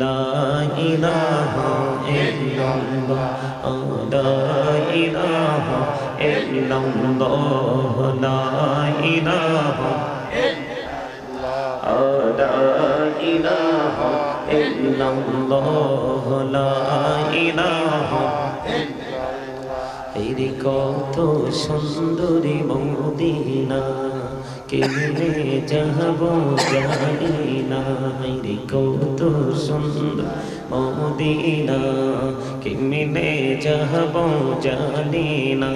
লা ইলাহা ইল্লাল্লাহ লা ইলাহা ইল্লাল্লাহ লা ইলাহা লা ইলাহা ইল্লাল্লাহ লা ইলাহা এই কত সুন্দরী মদিনা কেমনে যাব জানি না রে কত সুন্দর মদিনা কেমনে যাব জানি না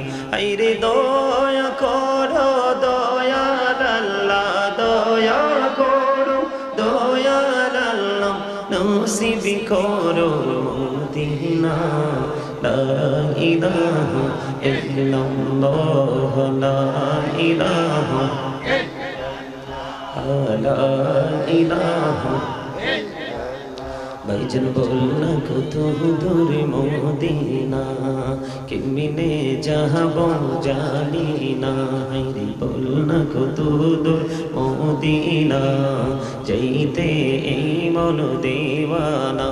রে দয়া করো দয়াল আল্লাহ দয়া করো দয়াল আল্লাহ নসিব করো মদিনা লা ইলাহা ইল্লাল্লাহ লা ইলাহা লা ইলাহা ভাইজান বলনা কত দূর মদিনা কেমনে যাব জানি না রে বলনা কত দূর মদিনা যাইতে এই মন দেওয়ানা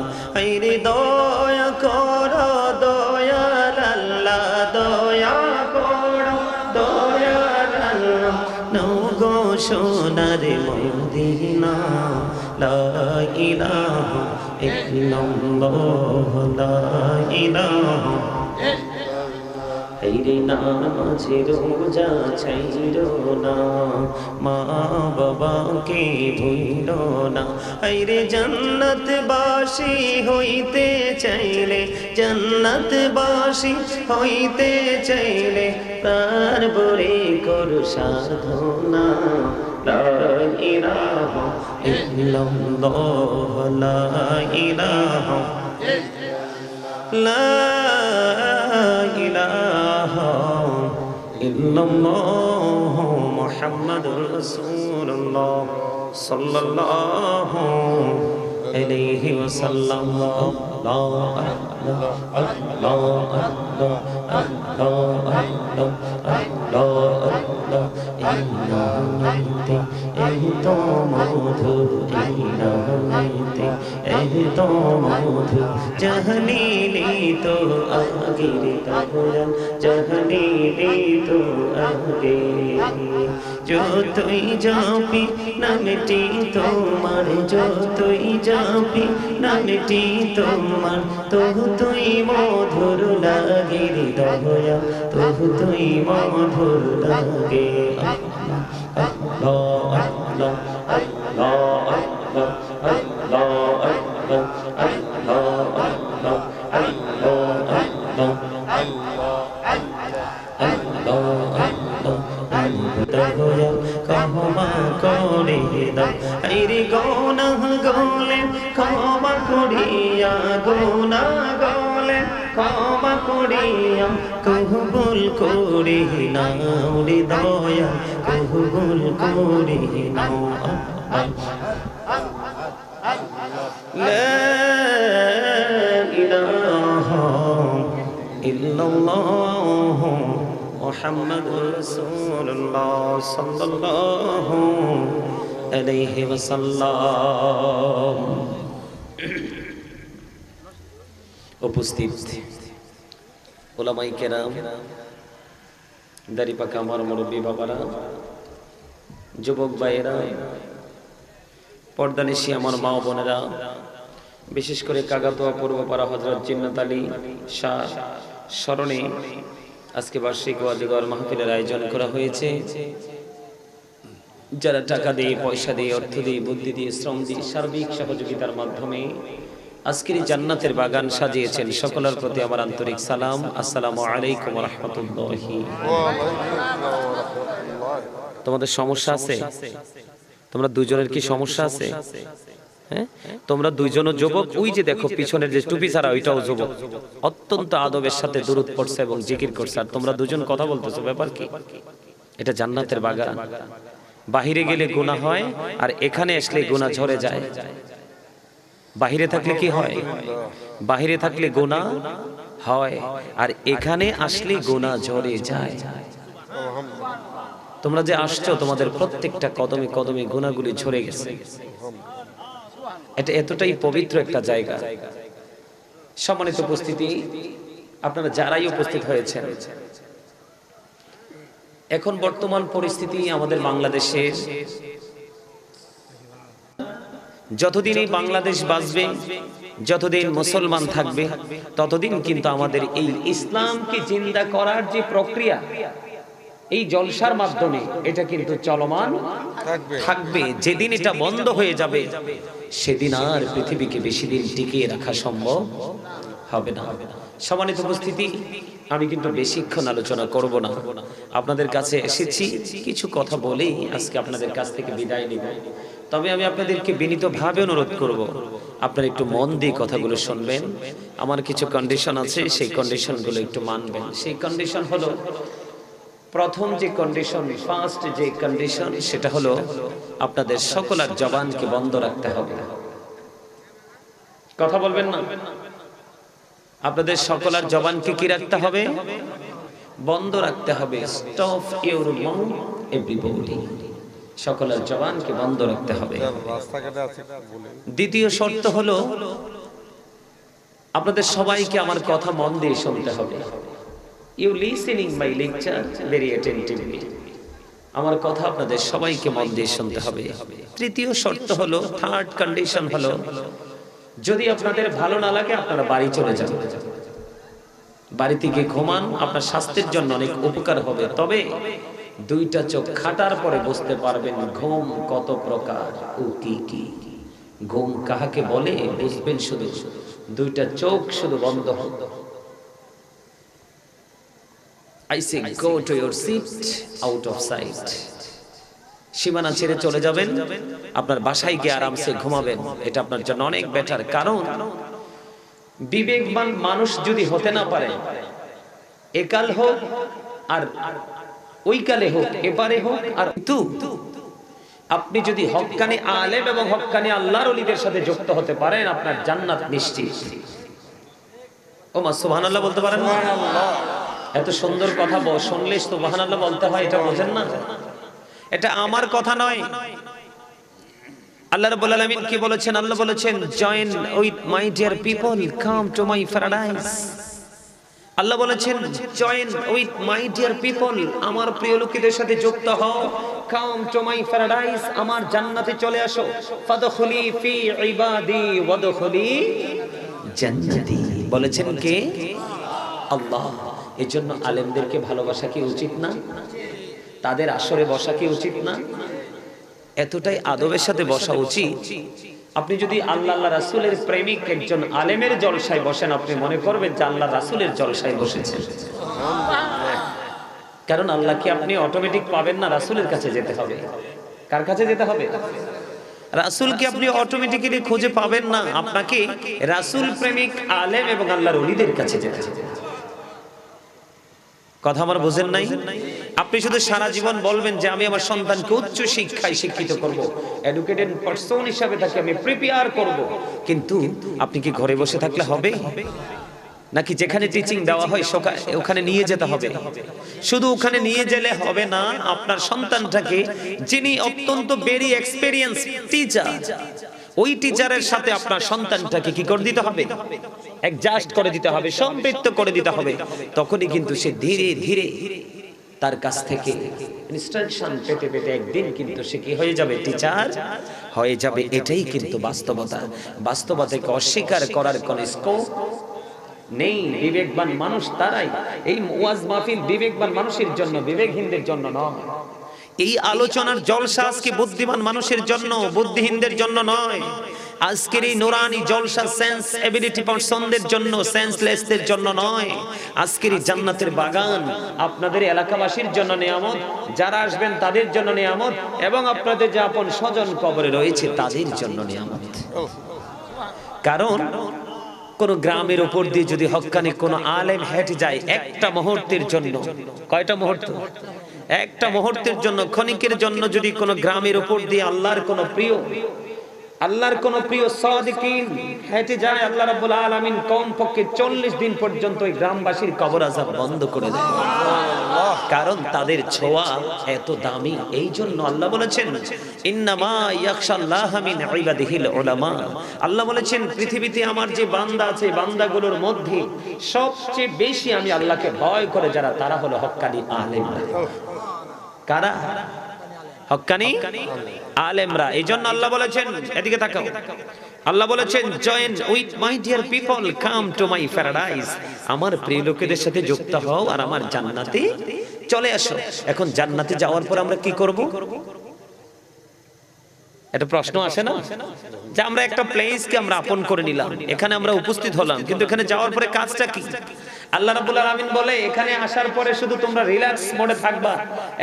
রে দয়া করো দয়াল আল্লাহ দয়া করো দয়াল আল্লাহ নগো সোনার মদিনা লা ইলাহা ইল্লাল্লাহ লা ইলাহা রে নামাজে রোজা ছাইরো না মা বাবাকে ভুলো না রে জান্নাতবাসী হইতে চাইলে জান্নাতবাসী হইতে চাইলে তার বরে করো সাধনা লা ইলাহা ইল্লাল্লাহ লা ইলাহা লা ইলাহা ইল্লাল্লাহ মুহাম্মাদুর রাসূলুল্লাহ সাল্লাল্লাহু আলাইহি ওয়াসাল্লাম আল্লাহ আল্লাহ আল্লাহ আল্লাহ আল্লাহ আল্লাহ এই নামেতে এত মধু এই নামেতে এত মধু জাহলিলি তো আগের দয়াল জাহলিলি তো আগে যতই যাবি নামটি তোমার যতই যাবি নামটি তোমার তবু তুই মধুর লাগে রে দয়া তবু তুই মধুর লাগে আল্লাহ আল্লাহ আল্লাহ আল্লাহ আল্লাহ আল্লাহ আল্লাহ আল্লাহ দয়া ক্ষমা করে দাও রে গুনাহ গলে ক্ষমা করিয়া গুনাহ গলে ক্ষমা করিয়া কবুল করে নাও রে দয়া কবুল করে নাও লা ইলাহা ইল্লাল্লাহ মুহাম্মাদুর রাসূলুল্লাহ সাল্লাল্লাহু আলাইহি ওয়াসাল্লাম। উপস্থিত উলামায়ে কেরাম, দাড়ি পাকা আমার মুরব্বী বাবারা, যুবক ভাইয়েরা, পর্দানিশী আমার মা বোনেরা, বিশেষ করে কাগাতোয়া পূর্বপাড়া হযরত জিন্নাত আলী শাহ স্মরণে আজকে বার্ষিক ওয়াজিগর মাহফিলের আয়োজন করা হয়েছে। যারা টাকা দিয়ে, পয়সা দিয়ে, অর্থ দিয়ে, বুদ্ধি দিয়ে, শ্রম দিয়ে, সার্বিক সহযোগিতার মাধ্যমে আজকের এই জান্নাতের বাগান সাজিয়েছেন, সকলের প্রতি আমার আন্তরিক সালাম। আসসালামু আলাইকুম ওয়া রাহমাতুল্লাহি। তোমাদের সমস্যা আছে? তোমরা দুজনের কি সমস্যা আছে? হ্যাঁ, তোমরা দুইজনও যুবক। ওই যে দেখো পিছনের যে টুপি ছাড়া ওইটাও যুবক, অত্যন্ত আদবের সাথে দুরূদ পড়ছে এবং জিকির করছে, আর তোমরা দুজন কথা বলতেছো। ব্যাপার কি? এটা জান্নাতের বাগান। বাহিরে গেলে গুনাহ হয়, আর এখানে আসলে গুনাহ ঝরে যায়। বাহিরে থাকলে কি হয়? বাহিরে থাকলে গুনাহ হয়, আর এখানে আসলে গুনাহ ঝরে যায়। তোমরা যে আসছো, তোমাদের প্রত্যেকটা কদমে কদমে গুনাহগুলি ঝরে গেছে। এটা এতটাই পবিত্র একটা জায়গা। সম্মানিত উপস্থিতি, আপনারা যারাই উপস্থিত হয়েছেন, এখন বর্তমান পরিস্থিতি আমাদের বাংলাদেশের, যতদিন এই বাংলাদেশ বাঁচবে, যতদিন মুসলমান থাকবে, ততদিন কিন্তু আমাদের এই ইসলামকে জিন্দা করার যে প্রক্রিয়া, এই জলসার মাধ্যমে এটা কিন্তু চলমান থাকবে। যেদিন এটা বন্ধ হয়ে যাবে, সেদিন আর পৃথিবীকে বেশি দিন টিকিয়ে রাখা সম্ভব হবে না। সম্মানিত উপস্থিতি, আমি কিন্তু বেশিক্ষণ আলোচনা করব না। আপনাদের কাছে এসেছি কিছু কথা বলেই আজকে আপনাদের কাছ থেকে বিদায় নিব। তবে আমি আপনাদেরকে বিনীতভাবে অনুরোধ করব, আপনারা একটু মন দিয়ে কথাগুলো শুনবেন। আমার কিছু কন্ডিশন আছে, সেই কন্ডিশনগুলো একটু মানবেন। সেই কন্ডিশন হলো, প্রথম যে কন্ডিশন, ফার্স্ট যে কন্ডিশন, সেটা হলো আপনাদের সকলের জবানকে বন্ধ রাখতে হবে। কথা বলবেন না। আপনাদের সকলের জবানকে কি রাখতে হবে? বন্ধ রাখতে হবে। Stop your mouth everybody. সকলের জবানকে বন্ধ রাখতে হবে। দ্বিতীয় শর্ত হলো, আপনাদের সবাইকে আমার কথা মন দিয়ে শুনতে হবে। You listening my lecture very attentively. আমার কথা আপনাদের সবাইকে মন দিয়ে শুনতে হবে। তৃতীয় শর্ত হলো, থার্ড কন্ডিশন হলো, যদি আপনাদের ভালো না লাগে আপনারা বাড়ি চলে যান, বাড়িতে গিয়ে ঘুমান, আপনার স্বাস্থ্যের জন্য অনেক উপকার হবে। তবে দুইটা চোখ খাটার পরে বুঝতে পারবেন ঘুম কত প্রকার ও কি কি। ঘুম কাহাকে বলে বুঝবেন শুধু দুইটা চোখ শুধু বন্ধ হবে। I say go to your seat out of sight. সীমানা ছেড়ে চলে যাবেন, আপনার বাসায় গিয়ে আরামসে ঘুমাবেন। এটা আপনার জন্য অনেক বেটার। কারণ বিবেকবান মানুষ যদি হতে না পারে, একাল হোক আর ওই কালে হোক, এপারে হোক আর আপনি যদি হক্কানি আলেম এবং হক্কানি আল্লাহর ওলিদের সাথে যুক্ত হতে পারেন, আপনার জান্নাত নিশ্চিত। ওমা সুবহানাল্লাহ বলতে পারেন না? এত সুন্দর কথা শুনলে সুবহানাল্লাহ বলতে হয়, এটা বোঝেন না? এটা আমার কথা নয়। আল্লাহ রাব্বুল আলামিন কি বলেছেন? আল্লাহ বলেছেন, join with my dear people, come to my paradise. আল্লাহ বলেছেন, join with my dear people, আমার প্রিয় লোকেদের সাথে যুক্ত হও। কাম টু মাই প্যারাডাইস, আমার জান্নাতে চলে আসো। ফাদখুলি ফি ইবাদি ওয়াদখুলি জান্নাতি। বলেছেন কে? আল্লাহ। এজন্য আলেমদেরকে ভালোবাসা কি উচিত না? তাদের আসরে বসা কি উচিত না? এতটাই আদবের সাথে বসা উচিত। আপনি যদি আল্লাহ রাসূলের প্রেমিক একজন আলেমের জলসায় বসেন, আপনি মনে করবেন যে আল্লাহ রাসূলের জলসায় বসেছেন। কারণ আল্লাহকে আপনি অটোমেটিক পাবেন না, রাসূলের কাছে যেতে হবে। কার কাছে যেতে হবে? রাসূলকে আপনি অটোমেটিক্যালি খুঁজে পাবেন না, আপনাকে রাসূল প্রেমিক আলেম এবং আল্লাহর ওলিদের কাছে যেতে হবে। কথা আমার বোঝেন নাই? আপনি শুধু সারা জীবন বলবেন যে আমি আমার সন্তানকে উচ্চ শিক্ষায় শিক্ষিত করব, এডুকেটেড পারসন হিসেবে তাকে আমি প্রিপেয়ার করব, কিন্তু আপনি কি ঘরে বসে থাকলে হবে? নাকি যেখানে টিচিং দেওয়া হয় ওখানে নিয়ে যেতে হবে? শুধু ওখানে নিয়ে গেলে হবে না, আপনার সন্তানটাকে, যিনি অত্যন্ত ভেরি এক্সপেরিয়েন্স টিচার, ওই টিচারের সাথে আপনার সন্তানটাকে কি করে দিতে হবে? অ্যাডজাস্ট করে দিতে হবে, সম্পৃক্ত করে দিতে হবে। তখনই কিন্তু সে ধীরে ধীরে তার কাছ থেকে ইনস্ট্রাকশন পেতে পেতে একদিন কিন্তু সে কি হয়ে যাবে? টিচার হয়ে যাবে। এটাই কিন্তু বাস্তবতা। বাস্তবতাকে অস্বীকার করার কোন স্কোপ নেই। বিবেকবান মানুষ তারাই। এই ওয়াজ মাহফিল বিবেকবান মানুষের জন্য, বিবেকহীনদের জন্য নয়। এই আলোচনার জলসা আজকে বুদ্ধিমান মানুষের জন্য, বুদ্ধিহীনদের জন্য নয়। আজকের এই নুরানি জলসা সেন্স এবিলিটি পারসনদের জন্য, সেন্সলেসদের জন্য নয়। আজকের এই জান্নাতের বাগান আপনাদের এলাকাবাসীর জন্য নিয়ামত, যারা আসবেন তাদের জন্য নিয়ামত, এবং আপনাদের যে আপন স্বজন কবরে রয়েছে তাদের জন্য নিয়ামত। কারণ কোন গ্রামের উপর দিয়ে যদি হক্কানি কোন আলেম হেঁটে যায় একটা মুহূর্তের জন্য, কয়টা মুহূর্ত? একটা মুহূর্তের জন্য, ক্ষণিকের জন্য যদি কোন গ্রামের উপর দিয়ে আল্লাহর কোন প্রিয় আল্লাহর কোন প্রিয় সাদিকিন হেঁটে যায়, আল্লাহ রাব্বুল আলামিন কমপক্ষে 40 দিন পর্যন্ত ওই গ্রামবাসীর কবর আযাব বন্ধ করে দেয়, কারণ তাদের ছোঁয়া এত দামি। এই জন্য আল্লাহ বলেছেন ইন্নামা ইয়াখশাল্লাহা মিন ইবাদিহিল উলামা। আল্লাহ বলেছেন পৃথিবীতে আমার যে বান্দা আছে, বান্দাগুলোর মধ্যে সবচেয়ে বেশি আমি আল্লাহকে ভয় করে যারা, তারা হলো হক্কানি আলেমরা। কারা? হক্কানি আলেমরা। এই জন্য আল্লাহ বলেছেন, এদিকে তাকাও, আল্লাহ বলেছেন join with my dear people, come to my paradise. আমার প্রিয় লোকেদের সাথে যুক্ত হও আর আমার জান্নাতে চলে আসো। এখন জান্নাতে যাওয়ার পর আমরা কি করব? একটা প্রশ্ন আসে না যে আমরা একটা প্লেসকে আমরা আপন করে নিলাম, এখানে আমরা উপস্থিত হলাম, কিন্তু এখানে যাওয়ার পরে কাজটা কি? আল্লাহ রাব্বুল আলামিন বলে এখানে আসার পরে শুধু তোমরা রিল্যাক্স মোডে থাকবা।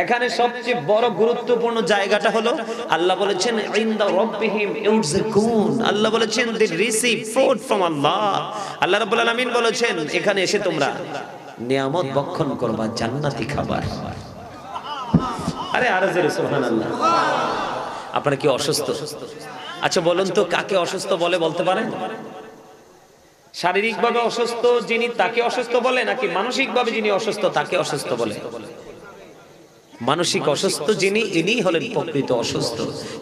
এখানে সবচেয়ে বড় গুরুত্বপূর্ণ জায়গাটা হলো আল্লাহ বলেছেন ইনদা রাব্বিহিম ইউরযাকুন। আল্লাহ বলেছেন দে রিসিভ ফুড ফ্রম আল্লাহ। আল্লাহ রাব্বুল আলামিন বলেছেন এখানে এসে তোমরা নিয়ামত ভক্ষণ করবা, জান্নাতি খাবার। আরে আরে সুবহানাল্লাহ। আপনারা কি অসুস্থ? আচ্ছা বলুন তো কাকে অসুস্থ বলে বলতে পারেন? শারীরিকভাবে অসুস্থ যিনি তাকে অসুস্থ বলে, নাকি মানসিকভাবে যিনি অসুস্থ তাকে অসুস্থ বলে? মানসিক অসুস্থ যিনি, ইনি হলেন প্রকৃত অসুস্থ।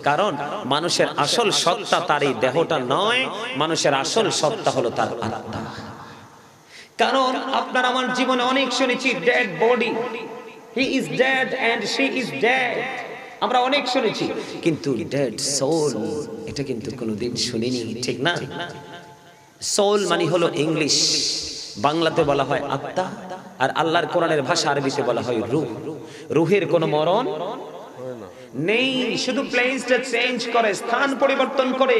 কারণ মানুষের আসল সত্তা তার এই দেহটা নয়, মানুষের আসল সত্তা হলো তার আত্মা। কারণ আপনার আমার জীবনে অনেক শুনেছি dead body, he is dead and she is dead, আমরা অনেক শুনেছি, কিন্তু ডেড সোল এটা কিন্তু কোনোদিন শুনিনি, ঠিক না? সোল মানে হলো ইংলিশ, বাংলাতে বলা হয় আত্মা, আর আল্লাহর কোরআনের ভাষা আরবিতে বলা হয় রূহ। রূহের কোনো মরণ নেই, শুধু প্লেসটা চেঞ্জ করে, স্থান পরিবর্তন করে।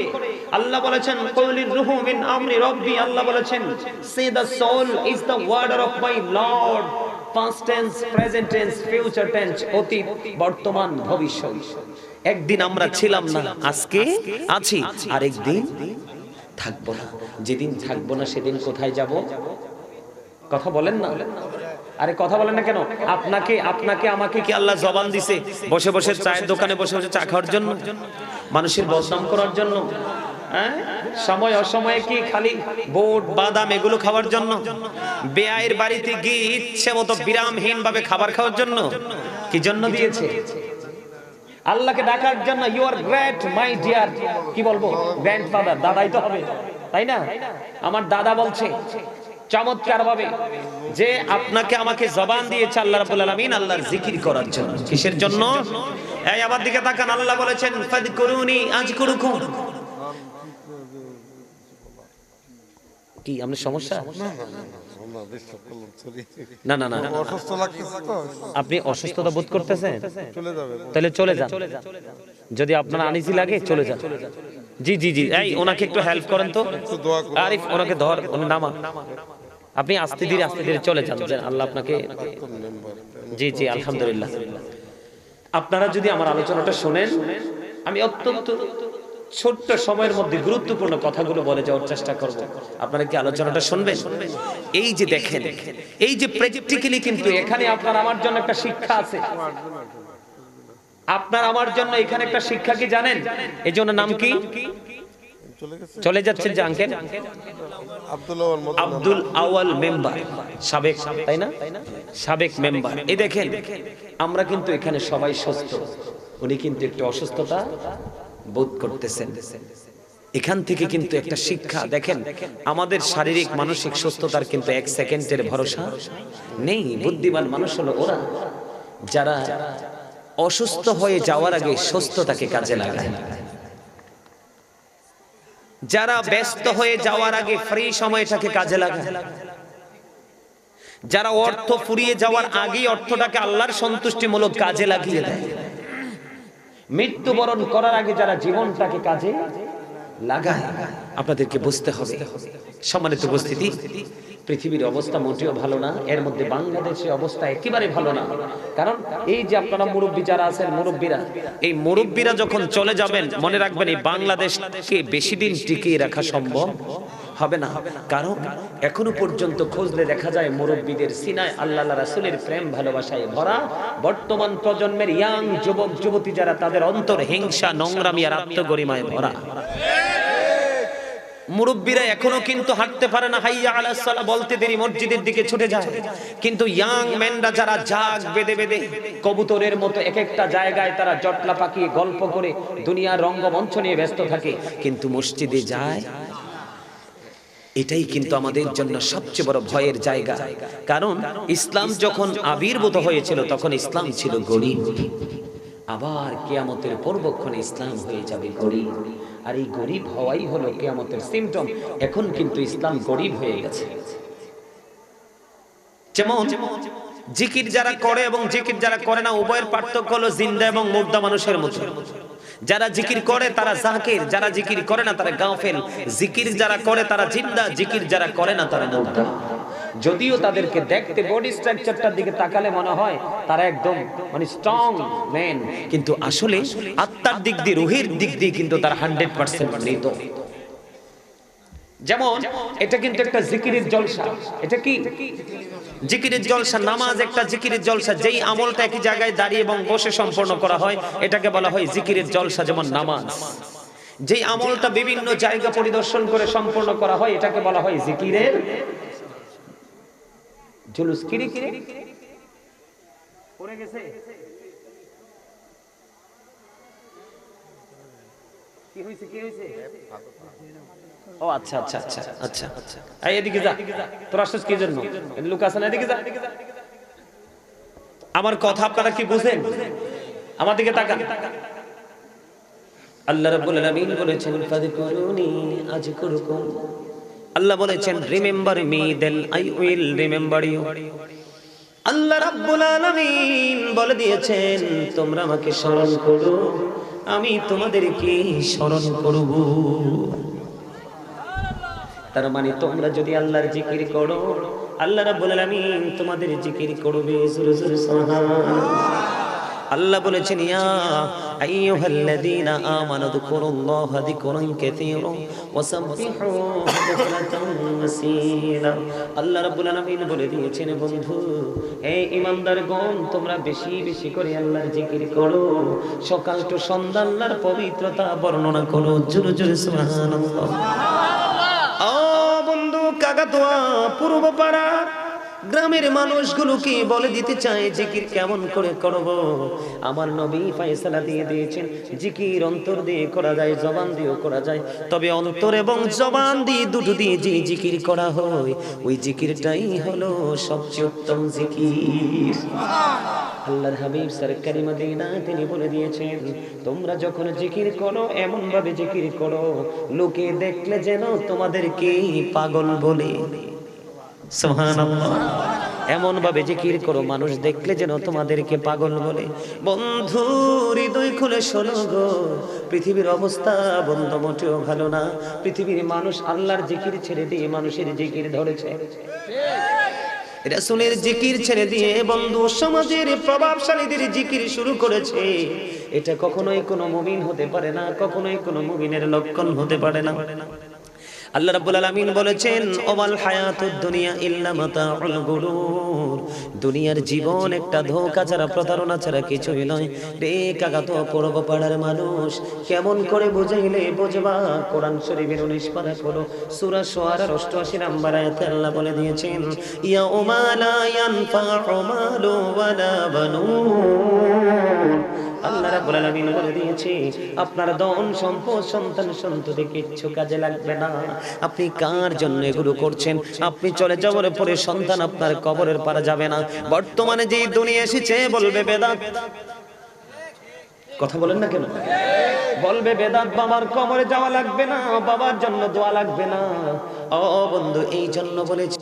আল্লাহ বলেছেন কুলির রূহু মিন আমরি রাব্বি। আল্লাহ বলেছেন say the soul is the word of my lord. Past tense, present tense, future tense, অতীত, বর্তমান, ভবিষ্যৎ। একদিন আমরা ছিলাম না, আজকে আছি, আর একদিন থাকবো না। যেদিন থাকবো না সেদিন কোথায় যাব? কথা বলেন না, আরে কথা বলেন না কেন? আপনাকে আমাকে কি আল্লাহ জবান দিছে বসে বসে চায়ের দোকানে বসে বসে চা খাওয়ার জন্য, মানুষের বদনাম করার জন্য? হ্যাঁ, সময় অসময়ে কি খালি বোট বাদাম এগুলো খাওয়ার জন্য? বেয়ায়ের বাড়িতে গিয়ে ইচ্ছে মতো বিরামহীন ভাবে খাবার খাওয়ার জন্য? কি জন্য দিয়েছে? আল্লাহকে ডাকার জন্য। You are great my dear, কি বলবো, গ্র্যান্ডফাদার, দাদাই তো হবে, তাই না? আমার দাদা বলছে চমৎকার ভাবে যে আপনাকে আমাকে জবান দিয়েছে আল্লাহ রাব্বুল আলামিন আল্লাহর জিকির করার জন্য। কিসের জন্য? এই আমার দিকে তাকান, আল্লাহ বলেছেন ফাযকুরুনি আযকুরুকুম। কি আপনার সমস্যা? না না না, অসুস্থ লাগতেছে তো, আপনি অসুস্থতা বোধ করতেছেন, চলে যাবে, তাহলে চলে যান। যদি আপনার আনিজি লাগে চলে যান। জি জি জি, এই ওনাকে একটু হেল্প করেন তো, আরিফ ওনাকে ধর, নামা। আপনি আস্তে ধীরে চলে যান, আল্লাহ আপনাকে। জি জি আলহামদুলিল্লাহ। আপনারা যদি আমার আলোচনাটা শোনেন, আমি অত্যন্ত ছোট্ট সময়ের মধ্যে গুরুত্বপূর্ণ কথাগুলো বলে যাওয়ার চেষ্টা করব। আপনারা কি আলোচনাটা শুনবেন? এই যে দেখেন, এই যে প্র্যাকটিক্যালি কিন্তু এখানে আপনার আমার জন্য একটা শিক্ষা আছে। আপনার আমার জন্য এখানে একটা শিক্ষা কি জানেন? এই জন্য নাম কি? চলে যাচ্ছেন যে আঙ্কেল আব্দুল আওয়াল মেম্বার, সাবেক, তাই না? সাবেক মেম্বার। এই দেখেন আমরা কিন্তু এখানে সবাই সুস্থ, উনি কিন্তু একটু অসুস্থতা বোধ করতেছেন। এখান থেকে কিন্তু একটা শিক্ষা দেখেন, আমাদের শারীরিক মানসিক সুস্থতার কিন্তু এক সেকেন্ডের ভরসা নেই। বুদ্ধিমান মানুষ হলো ওরা যারা অসুস্থ হয়ে যাওয়ার আগে সুস্থতাকে কাজে লাগায়, যারা ব্যস্ত হয়ে যাওয়ার আগে ফ্রি সময়টাকে কাজে লাগায়, যারা অর্থ ফুরিয়ে যাওয়ার আগে অর্থটাকে আল্লাহর সন্তুষ্টিমূলক কাজে লাগিয়ে দেয়, মৃত্যুবরণ করার আগে যারা জীবনটাকে কাজে লাগায়। আপনাদেরকে বুঝতে হবে সম্মানিত উপস্থিতি, পৃথিবীর অবস্থা মোটেও ভালো না, এর মধ্যে বাংলাদেশের অবস্থা একেবারে ভালো না। কারণ এই যে আপনারা মুরব্বী যারা আছেন, মুরব্বীরা, এই মুরব্বীরা যখন চলে যাবেন, মনে রাখবেন এই বাংলাদেশকে বেশি দিন টিকিয়ে রাখা সম্ভব হবে না। কারণ এখনো পর্যন্ত খুঁজলে দেখা যায় মুরব্বীদের সিনায় আল্লাহ রাসূলের প্রেম ভালোবাসায় ভরা। বর্তমান প্রজন্মের ইয়াং যুবক যুবতী যারা, তাদের অন্তর হিংসা, নোংরামি আর আত্মগরিমায় ভরা। মুরব্বীরা এখনো কিন্তু হাঁটতে পারে না, হাইয়া আলাস সালাহ বলতে দেরি মসজিদের দিকে ছুটে যায়। কিন্তু ইয়াং ম্যানরা যারা জাগ বেঁধে বেঁধে কবুতরের মতো এক একটা জায়গায় তারা জটলা পাকিয়ে গল্প করে দুনিয়ার রঙ্গমঞ্চ নিয়ে ব্যস্ত থাকে, কিন্তু মসজিদে যায়। এটাই কিন্তু আমাদের জন্য সবচেয়ে বড় ভয়ের জায়গা। কারণ ইসলাম যখন আবির্ভূত হয়েছিল তখন ইসলাম ছিল গরীব। আবার কিয়ামতের পূর্বক্ষণে ইসলাম হয়ে যাবে গরীব। আর এই গরীব হওয়াই হলো কিয়ামতের সিম্পটম। এখন কিন্তু ইসলাম গরীব হয়ে গেছে। যেমন জিকির যারা করে এবং জিকির যারা করে না, উভয়ের পার্থক্য হলো জিন্দা এবং মুর্দা মানুষের মতো। যারা জিকির করে তারা জাকির, যারা জিকির করে না তারা গাফেল। জিকির যারা করে তারা জিন্দা, জিকির যারা করে না তারা মুর্দা। যদিও তাদেরকে দেখতে বডি স্ট্রাকচারটার দিকে তাকালে মনে হয় তারা একদম মানে স্ট্রং ম্যান, কিন্তু আসলে আত্মার দিক দিয়ে, রুহের দিক দিয়ে কিন্তু তারা 100% মৃত। যেমন এটা কিন্তু একটা জিকিরের জলসা। এটা কি জিকিরের জলসা? নামাজ একটা জিকিরের জলসা। যেই আমলটা একই জায়গায় দাঁড়িয়ে এবং বসে সম্পন্ন করা হয় এটাকে বলা হয় জিকিরের জলসা। যেমন নামাজ, যেই আমলটা বিভিন্ন জায়গা পরিদর্শন করে সম্পন্ন করা হয় এটাকে বলা হয় জিকিরের জুলুস। কিরে কিরে পড়ে গেছে, কি হইছে কি হইছে? ও আচ্ছা আচ্ছা আচ্ছা আচ্ছা আচ্ছা, এই এদিকে যা, তোর আসছ কি জন্য? লোক আছে না, এদিকে যা। আমার কথা আপনারা কি বুঝেন? আমার দিকে তাকান। আল্লাহ রাব্বুল আলামিন বলেছেন ফাযকুরুনি আযকুরুকুম। আল্লাহ বলেছেন remember me then I will remember you. আল্লাহ রাব্বুল আলামিন বলে দিয়েছেন তোমরা আমাকে স্মরণ করো, আমি তোমাদেরকে স্মরণ করব। তার মানে তোমরা যদি আল্লাহর জিকির করো আল্লাহ রাব্বুল আলামিন তোমাদের জিকির করবে। জোরে জোরে সুবহানাল্লাহ। আল্লাহ বলেছেন ইয়া আইয়ুহাল্লাযীনা আমানু যকুরুল্লাহা যিকরান কাসীরা ওয়াসাব্বিহুহু বুকরাতান ওয়াসীলা। আল্লাহ রাব্বুল আলামিন বলে দিয়েছেন বন্ধু, হে ঈমানদারগণ, তোমরা বেশি বেশি করে আল্লাহর জিকির করো, সকাল টু সন্ধ্যা আল্লাহর পবিত্রতা বর্ণনা করো। জোরে জোরে সুবহানাল্লাহ। ও বন্ধু, কাকাতোয়া পূর্বপাড়া গ্রামের মানুষগুলোকে বলে দিতে চায় জিকির কেমন করে করব। আমার নবী ফয়সালা দিয়ে দিয়েছেন জিকির অন্তর দিয়ে করা যায়, জবান দিয়েও করা যায়। তবে অন্তর এবং জবান দিয়ে দুটো দিয়ে যে জিকির করা হয় ওই জিকিরটাই হলো সবচেয়ে উত্তম জিকির। আল্লাহর হাবিব সরকারি মদিনা তিনি বলে দিয়েছেন তোমরা যখন জিকির করো এমন ভাবে জিকির করো লোকে দেখলে যেন তোমাদেরকে পাগল বলে। সুবহানাল্লাহ। এমন ভাবে জিকির করো মানুষ দেখলে যেন তোমাদেরকে পাগল বলে। বন্ধু হৃদয় খুলে শোনো গো, পৃথিবীর অবস্থা বন্ধ মোটেও ভালো না। পৃথিবীর মানুষ আল্লাহর জিকির ছেড়ে দিয়ে মানুষের জিকির ধরেছে, রাসূলের জিকির ছেড়ে দিয়ে বন্ধু সমাজের প্রভাবশালীদের জিকির শুরু করেছে। এটা কখনোই কোনো মুমিন হতে পারে না, কখনোই কোনো মুমিনের লক্ষণ হতে পারে না। আল্লাহ রাব্বুল আলামিন বলেছেন ওমাল হায়াতুদ দুনিয়া ইল্লা মাতাউল গুরুর। দুনিয়ার জীবন একটা ধোঁকা ছাড়া, প্রতারণা ছাড়া কিছুই নয় রে কাকাতো পূর্ব পাড়ার মানুষ। কেমন করে বুঝাইলে বুঝবা? কোরআন শরীফের 19 পারা করো সূরা শুআরার 88 নম্বর আয়াতে আল্লাহ বলে দিয়েছেন ইয়াউমা লা ইয়ানফাউ মালু ওয়ালা বানুন। আল্লাহ রাব্বুল আলামিন বলে দিয়েছে আপনার ধন সম্পদ সন্তান সন্ততি কিচ্ছু কাজে লাগবে না। আপনি কার জন্য এগুলো করছেন? আপনি চলে যাওয়ার পরে সন্তান আপনার কবরের পারে যাবে না। বর্তমানে যেই দুনিয়া এসেছে বলবে বেদাত। কথা বলেন না কেন? বলবে বেদাত, বাবার কবরে যাওয়া লাগবে না, বাবার জন্য দোয়া লাগবে না। ও বন্ধু, এই জন্য বলেছি